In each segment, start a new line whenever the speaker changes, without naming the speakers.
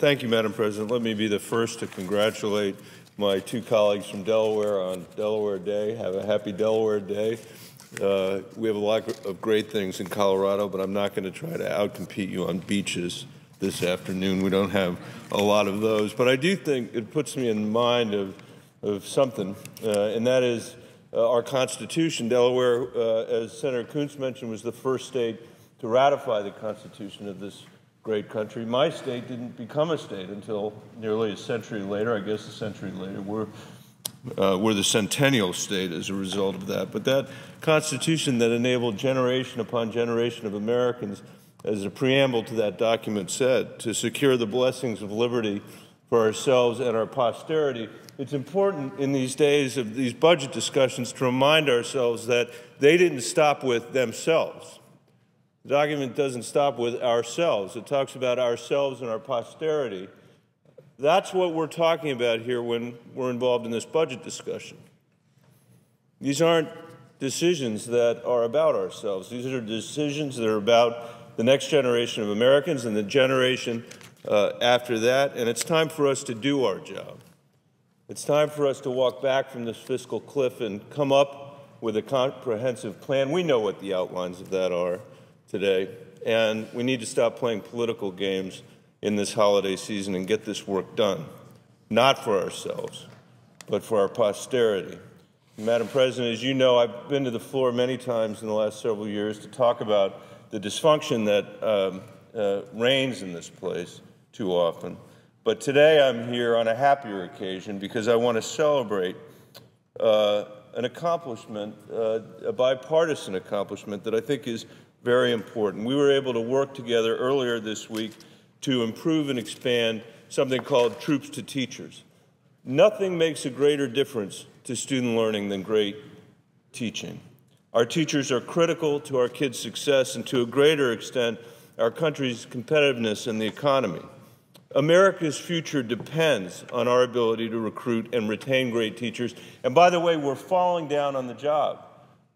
Thank you, Madam President. Let me be the first to congratulate my two colleagues from Delaware on Delaware Day. Have a happy Delaware Day. We have a lot of great things in Colorado, but I'm not going to try to outcompete you on beaches this afternoon. We don't have a lot of those. But I do think it puts me in mind of something, and that is our Constitution. Delaware, as Senator Kuntz mentioned, was the first state to ratify the Constitution of this great country. My state didn't become a state until nearly a century later. I guess a century later. We're the centennial state as a result of that. But that Constitution that enabled generation upon generation of Americans, as a preamble to that document said, to secure the blessings of liberty for ourselves and our posterity. It's important in these days of these budget discussions to remind ourselves that they didn't stop with themselves. The document doesn't stop with ourselves. It talks about ourselves and our posterity. That's what we're talking about here when we're involved in this budget discussion. These aren't decisions that are about ourselves. These are decisions that are about the next generation of Americans and the generation after that, and it's time for us to do our job. It's time for us to walk back from this fiscal cliff and come up with a comprehensive plan. We know what the outlines of that are today, and we need to stop playing political games in this holiday season and get this work done, not for ourselves, but for our posterity. Madam President, as you know, I've been to the floor many times in the last several years to talk about the dysfunction that reigns in this place too often. But today I'm here on a happier occasion because I want to celebrate an accomplishment, a bipartisan accomplishment that I think is very important. We were able to work together earlier this week to improve and expand something called Troups to Teachers. Nothing makes a greater difference to student learning than great teaching. Our teachers are critical to our kids' success and, to a greater extent, our country's competitiveness in the economy. America's future depends on our ability to recruit and retain great teachers. And by the way, we're falling down on the job.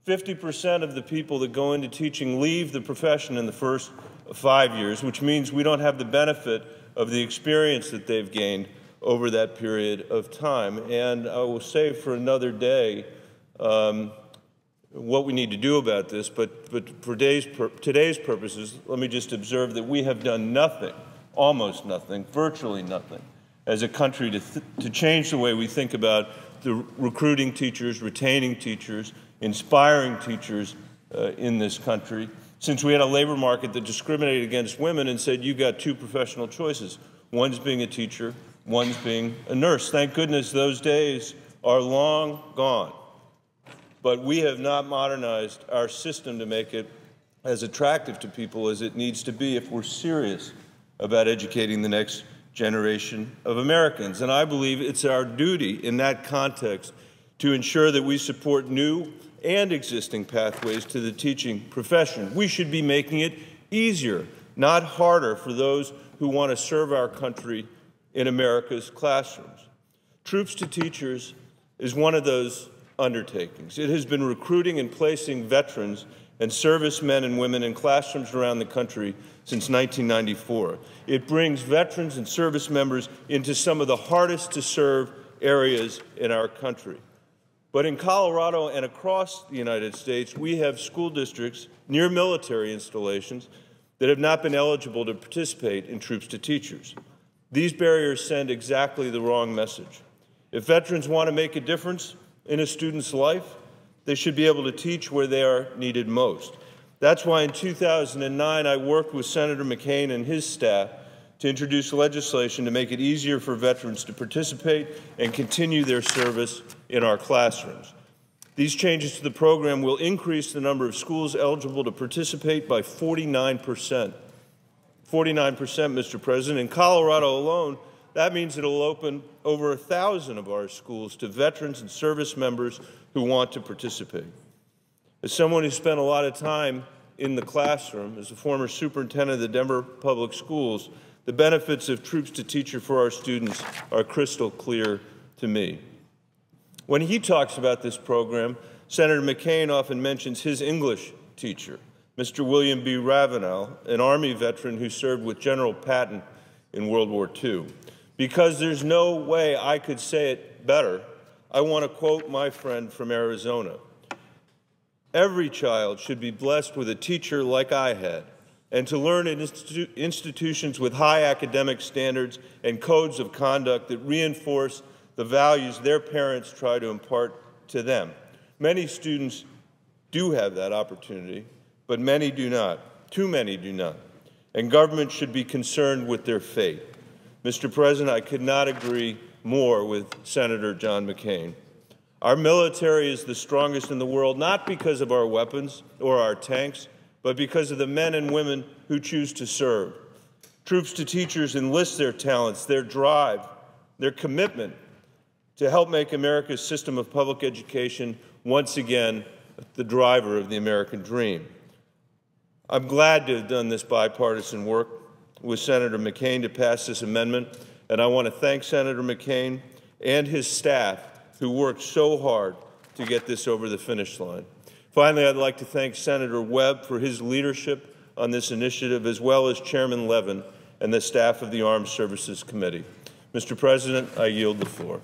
50% of the people that go into teaching leave the profession in the first 5 years, which means we don't have the benefit of the experience that they've gained over that period of time. And I will save for another day what we need to do about this, but for today's purposes, let me just observe that we have done nothing, almost nothing, virtually nothing, as a country to change the way we think about the recruiting teachers, retaining teachers, inspiring teachers in this country, since we had a labor market that discriminated against women and said, you've got two professional choices. One's being a teacher, one's being a nurse. Thank goodness those days are long gone. But we have not modernized our system to make it as attractive to people as it needs to be if we're serious about educating the next generation of Americans. And I believe it's our duty in that context to ensure that we support new and existing pathways to the teaching profession. We should be making it easier, not harder, for those who want to serve our country in America's classrooms. Troups to Teachers is one of those undertakings. It has been recruiting and placing veterans and servicemen and women in classrooms around the country since 1994. It brings veterans and service members into some of the hardest to serve areas in our country. But in Colorado and across the United States, we have school districts near military installations that have not been eligible to participate in Troups to Teachers. These barriers send exactly the wrong message. If veterans want to make a difference in a student's life, they should be able to teach where they are needed most. That's why in 2009, I worked with Senator McCain and his staff to introduce legislation to make it easier for veterans to participate and continue their service in our classrooms. These changes to the program will increase the number of schools eligible to participate by 49%. 49%, Mr. President. In Colorado alone, that means it'll open over 1,000 of our schools to veterans and service members who want to participate. As someone who spent a lot of time in the classroom, as a former superintendent of the Denver Public Schools, the benefits of Troups to Teacher for our students are crystal clear to me. When he talks about this program, Senator McCain often mentions his English teacher, Mr. William B. Ravenel, an Army veteran who served with General Patton in World War II. Because there's no way I could say it better, I want to quote my friend from Arizona. Every child should be blessed with a teacher like I had, and to learn in institutions with high academic standards and codes of conduct that reinforce the values their parents try to impart to them. Many students do have that opportunity, but many do not. Too many do not. And government should be concerned with their fate. Mr. President, I could not agree more with Senator John McCain. Our military is the strongest in the world, not because of our weapons or our tanks, but because of the men and women who choose to serve. Troops to teachers enlist their talents, their drive, their commitment to help make America's system of public education once again the driver of the American dream. I'm glad to have done this bipartisan work with Senator McCain to pass this amendment, and I want to thank Senator McCain and his staff who worked so hard to get this over the finish line. Finally, I'd like to thank Senator Webb for his leadership on this initiative, as well as Chairman Levin and the staff of the Armed Services Committee. Mr. President, I yield the floor.